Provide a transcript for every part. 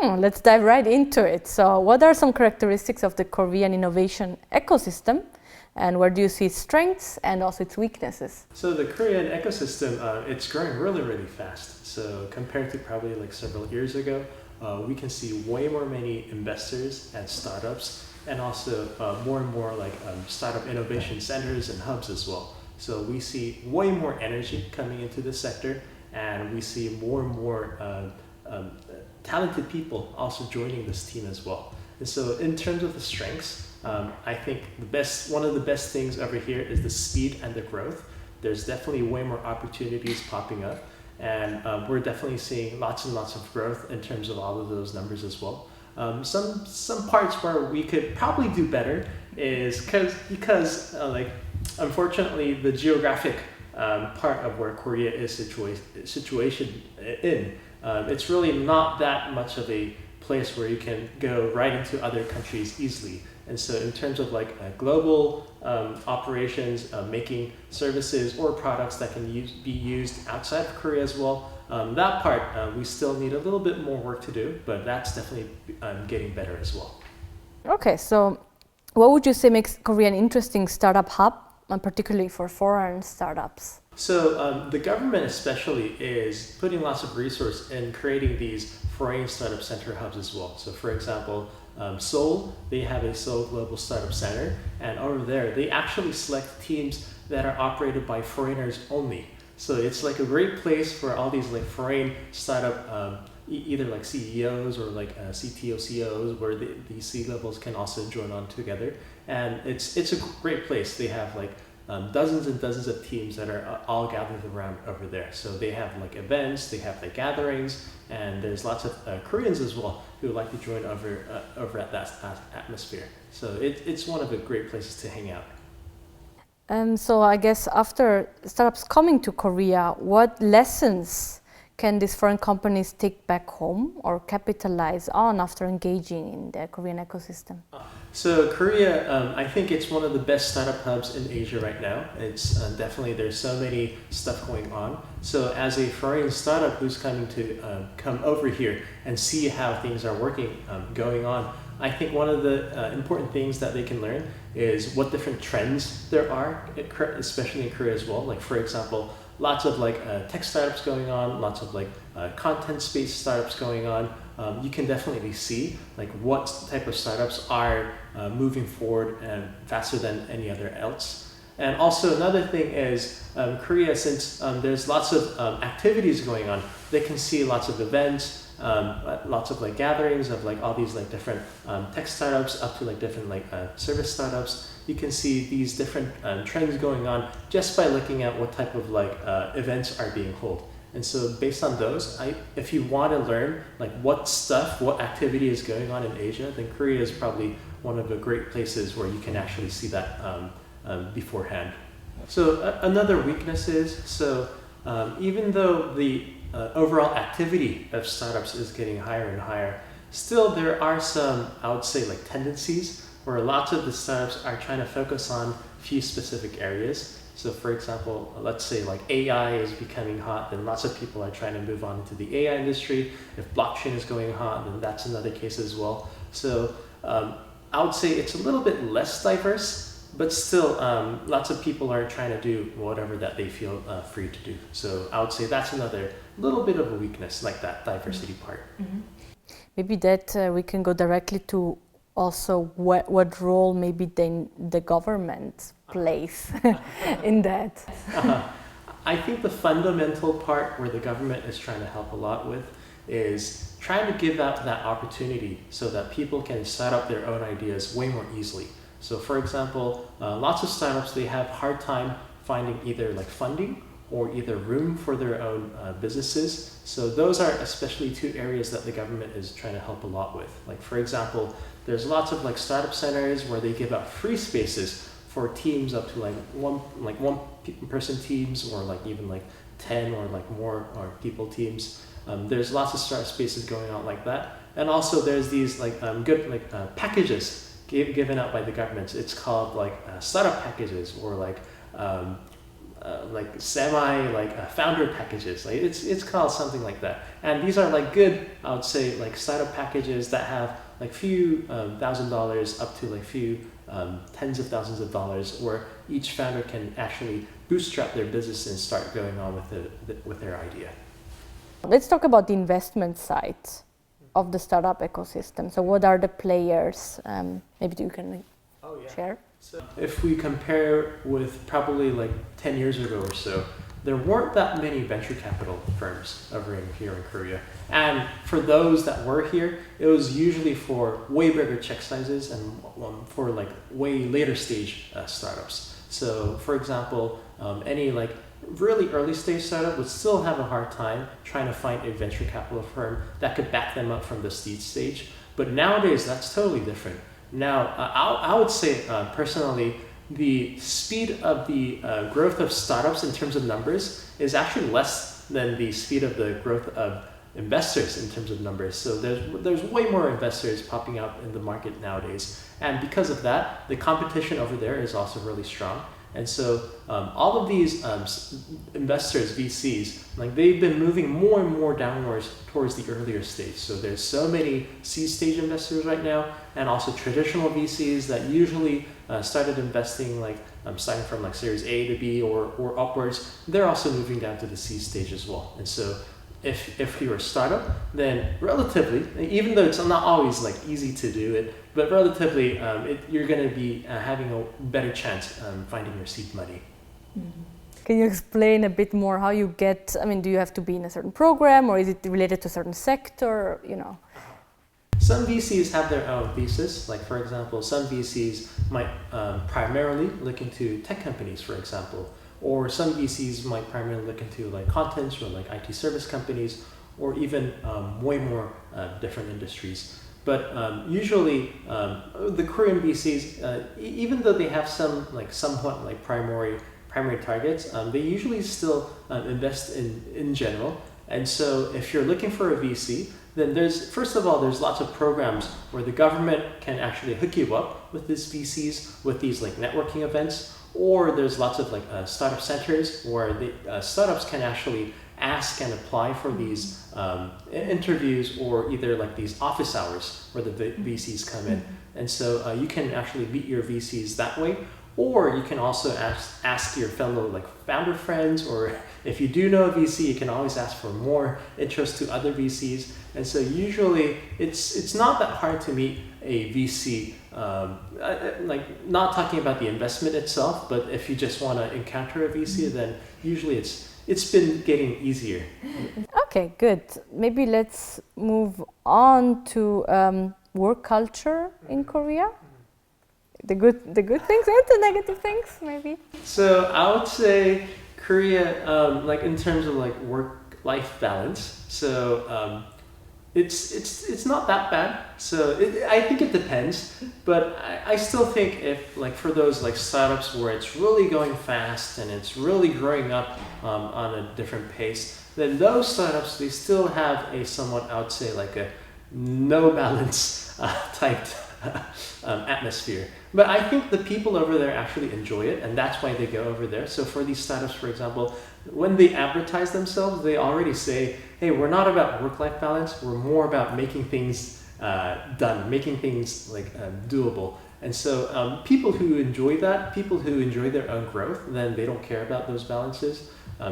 Let's dive right into it. So what are some characteristics of the Korean innovation ecosystem, and where do you see its strengths and also its weaknesses? So the Korean ecosystem, it's growing really, really fast. So compared to probably like several years ago, we can see way more many investors and startups, and also more and more like startup innovation centers and hubs as well. So we see way more energy coming into this sector, and we see more and more talented people also joining this team as well. And so in terms of the strengths, I think one of the best things over here is the speed and the growth. There's definitely way more opportunities popping up, and we're definitely seeing lots and lots of growth in terms of all of those numbers as well. Some parts where we could probably do better is because unfortunately the geographic part of where Korea is situation in, it's really not that much of a place where you can go right into other countries easily. And so in terms of like global operations, making services or products that can be used outside of Korea as well, that part we still need a little bit more work to do, but that's definitely getting better as well. Okay, so what would you say makes Korea an interesting startup hub, and particularly for foreign startups? So the government especially is putting lots of resource in creating these foreign startup center hubs as well. So for example, Seoul, they have a Seoul Global Startup Center, and over there they actually select teams that are operated by foreigners only. So it's like a great place for all these like foreign startup either like CEOs or like CTO CEOs, where the C-levels can also join on together, and it's a great place. They have like dozens and dozens of teams that are all gathered around over there. So they have like events, they have like gatherings, and there's lots of Koreans as well who would like to join over at that atmosphere. So it's one of the great places to hang out. So I guess after startups coming to Korea, what lessons can these foreign companies take back home or capitalize on after engaging in the Korean ecosystem? So Korea, I think it's one of the best startup hubs in Asia right now. It's definitely, there's so many stuff going on. So as a foreign startup who's coming to come over here and see how things are working, going on, I think one of the important things that they can learn is what different trends there are, especially in Korea as well. Like for example, lots of like tech startups going on, lots of like content space startups going on. You can definitely see like what type of startups are moving forward and faster than any other else. And also another thing is Korea, since there's lots of activities going on, they can see lots of events, lots of like gatherings of like all these like different tech startups up to like different like service startups. You can see these different trends going on just by looking at what type of like events are being held. And so based on those, if you want to learn like what activity is going on in Asia, then Korea is probably one of the great places where you can actually see that beforehand. So another weakness is, even though the overall activity of startups is getting higher and higher, still there are some, I would say, like tendencies where lots of the startups are trying to focus on a few specific areas. So for example, let's say like AI is becoming hot, then lots of people are trying to move on into the AI industry. If blockchain is going hot, then that's another case as well. So I would say it's a little bit less diverse, but still lots of people are trying to do whatever that they feel free to do. So I would say that's another little bit of a weakness, like that diversity part. Mm-hmm. Maybe that we can go directly to also what role maybe the government plays in that. I think the fundamental part where the government is trying to help a lot with is trying to give out that opportunity so that people can set up their own ideas way more easily. So for example, lots of startups, they have hard time finding either like funding or either room for their own businesses. So those are especially two areas that the government is trying to help a lot with. Like for example, there's lots of like startup centers where they give out free spaces for teams up to like one person teams, or like even like 10 or like more or people teams. There's lots of startup spaces going on like that. And also there's these like good like packages given out by the government. It's called like startup packages, or like founder packages. Like it's called something like that. And these are like good, I would say, like startup packages that have like few $1,000 up to like few tens of thousands of dollars, where each founder can actually bootstrap their business and start going on with their idea. Let's talk about the investment side of the startup ecosystem. So what are the players? Maybe you can share. So if we compare with probably like 10 years ago or so, there weren't that many venture capital firms here in Korea. And for those that were here, it was usually for way bigger check sizes and for like way later stage startups. So for example, any like really early stage startup would still have a hard time trying to find a venture capital firm that could back them up from the seed stage. But nowadays, that's totally different. Now, I would say personally, the speed of the growth of startups in terms of numbers is actually less than the speed of the growth of investors in terms of numbers. So there's way more investors popping up in the market nowadays. And because of that, the competition over there is also really strong. And so all of these investors, VCs, like they've been moving more and more downwards towards the earlier stage. So there's so many seed stage investors right now, and also traditional VCs that usually started investing like starting from like Series A to B or upwards. They're also moving down to the seed stage as well. And so if you're a startup, then relatively, even though it's not always like easy to do it, but relatively, you're going to be having a better chance finding your seed money. Mm-hmm. Can you explain a bit more how you get? I mean, do you have to be in a certain program, or is it related to a certain sector? You know. Some VCs have their own thesis. Like for example, some VCs might primarily look into tech companies, for example. Or some VCs might primarily look into like content or like IT service companies, or even way more different industries. But usually the Korean VCs, even though they have some like somewhat like primary targets, they usually still invest in general. And so if you're looking for a VC, then first of all, there's lots of programs where the government can actually hook you up with these VCs, with these like networking events. Or there's lots of like startup centers where the startups can actually ask and apply for these interviews, or either like these office hours where the VCs come in. And so you can actually meet your VCs that way. Or you can also ask your fellow like founder friends, or if you do know a VC, you can always ask for more interest to other VCs. And so usually it's not that hard to meet a VC. Like not talking about the investment itself, but if you just want to encounter a VC, then usually it's been getting easier. Okay, good. Maybe let's move on to work culture in Korea. The good things and the negative things, maybe. So I would say Korea, like in terms of like work-life balance. So it's not that bad. So I think it depends, but I still think if like for those like startups where it's really going fast and it's really growing up on a different pace, then those startups, they still have a somewhat, I would say, like a no balance type atmosphere. But I think the people over there actually enjoy it, and that's why they go over there. So for these startups, for example, when they advertise themselves, they already say, hey, we're not about work-life balance, we're more about making things done, making things like doable. And so people who enjoy that, people who enjoy their own growth, then they don't care about those balances.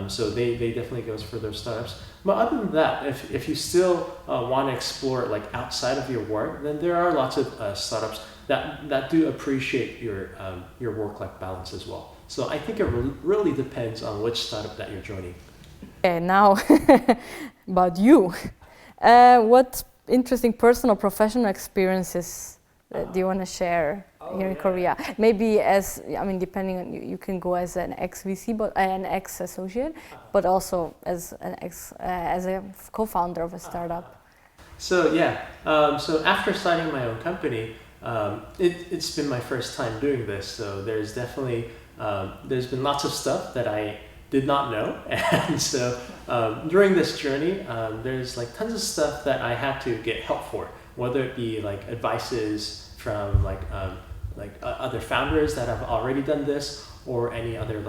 So they definitely goes for those startups. But other than that, if you still want to explore like outside of your work, then there are lots of startups that do appreciate your work-life balance as well. So I think it really depends on which startup that you're joining. Okay, now about you. What interesting personal, professional experiences do you want to share here in Korea? Maybe depending on you can go as an ex-VC, but an ex-associate, but also as a co-founder of a startup. So yeah, so after starting my own company, it's been my first time doing this. So there's definitely there's been lots of stuff that I did not know, and so during this journey, there's like tons of stuff that I had to get help for, whether it be like advices from like other founders that have already done this, or any other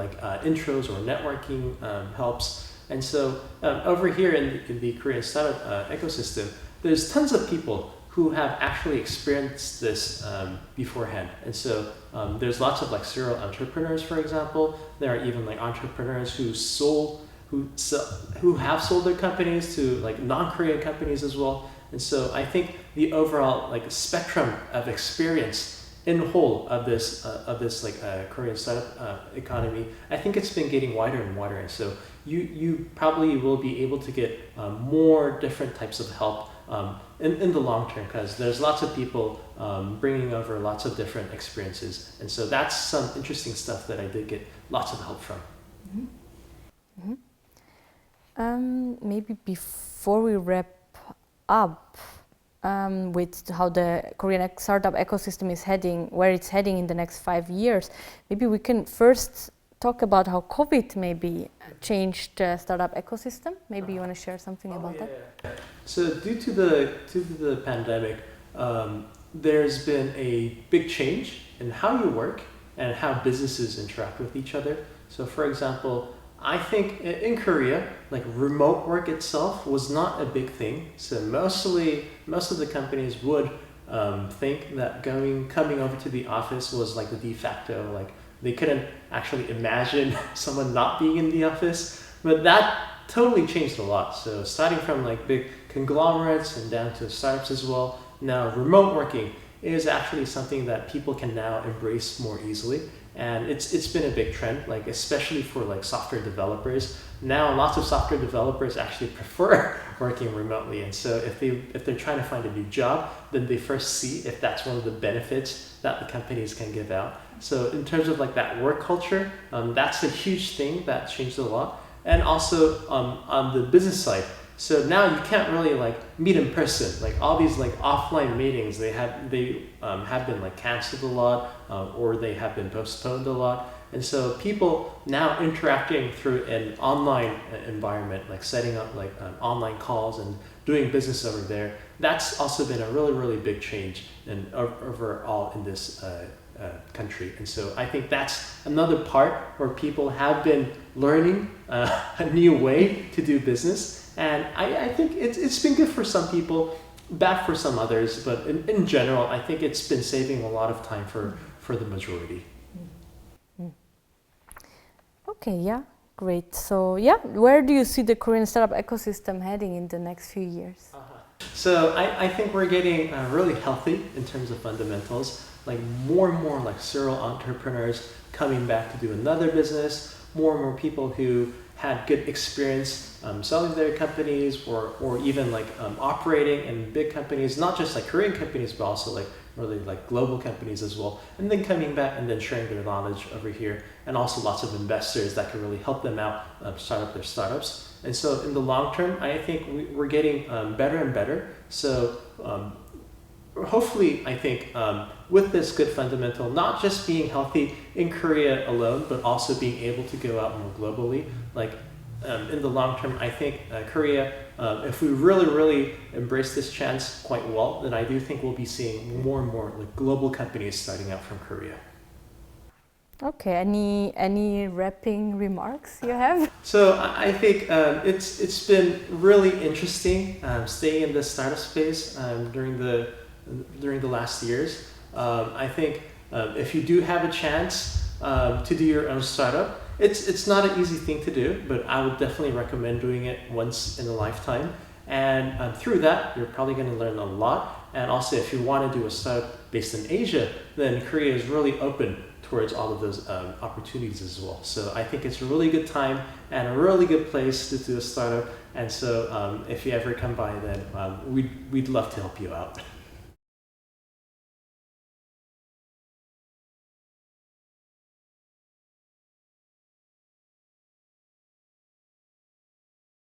intros or networking helps. And so over here in the Korean startup ecosystem, there's tons of people who have actually experienced this beforehand. And so there's lots of serial entrepreneurs, for example. There are even entrepreneurs who have sold their companies to non-Korean companies as well. And so I think the overall spectrum of experience in whole of this Korean startup economy, I think it's been getting wider and wider. And so you probably will be able to get more different types of help in the long term, because there's lots of people bringing over lots of different experiences. And so that's some interesting stuff that I did get lots of help from. Mm-hmm. Mm-hmm. Maybe before we wrap up with how the Korean startup ecosystem is heading, where it's heading in the next 5 years, maybe we can first talk about how COVID maybe changed the startup ecosystem. Maybe you want to share something about that? Yeah. So due to the pandemic, there's been a big change in how you work and how businesses interact with each other. So for example, I think in Korea, remote work itself was not a big thing. So most of the companies would think that coming over to the office was the de facto. They couldn't actually imagine someone not being in the office. But that totally changed a lot. So starting from big conglomerates and down to startups as well, now remote working is actually something that people can now embrace more easily. And it's been a big trend, especially for software developers. Now lots of software developers actually prefer working remotely. And so if they're trying to find a new job, then they first see if that's one of the benefits that the companies can give out. So in terms of that work culture, that's a huge thing that changed a lot. And also on the business side, so now you can't really meet in person. All these offline meetings, they have been canceled a lot, or they have been postponed a lot. And so people now interacting through an online environment, setting up online calls and doing business over there, that's also been a really, really big change overall in this country. And so I think that's another part where people have been learning a new way to do business. And I think it's been good for some people, bad for some others, but in general, I think it's been saving a lot of time for the majority. Okay, yeah, great. So where do you see the Korean startup ecosystem heading in the next few years? So I think we're getting really healthy in terms of fundamentals, more and more serial entrepreneurs coming back to do another business, more and more people who had good experience selling their companies or even operating in big companies, not just Korean companies, but also really global companies as well. And then coming back and then sharing their knowledge over here, and also lots of investors that can really help them out start up their startups. And so in the long term, I think we're getting better and better. So hopefully, I think with this good fundamental, not just being healthy in Korea alone, but also being able to go out more globally. In the long term, I think Korea, if we really, really embrace this chance quite well, then I do think we'll be seeing more and more global companies starting out from Korea. Okay, any wrapping remarks you have? So I think it's been really interesting staying in the startup space during the last years. I think if you do have a chance to do your own startup, it's not an easy thing to do, but I would definitely recommend doing it once in a lifetime. And through that, you're probably going to learn a lot. And also, if you want to do a startup based in Asia, then Korea is really open towards all of those opportunities as well. So I think it's a really good time and a really good place to do a startup. And so if you ever come by, then we'd love to help you out.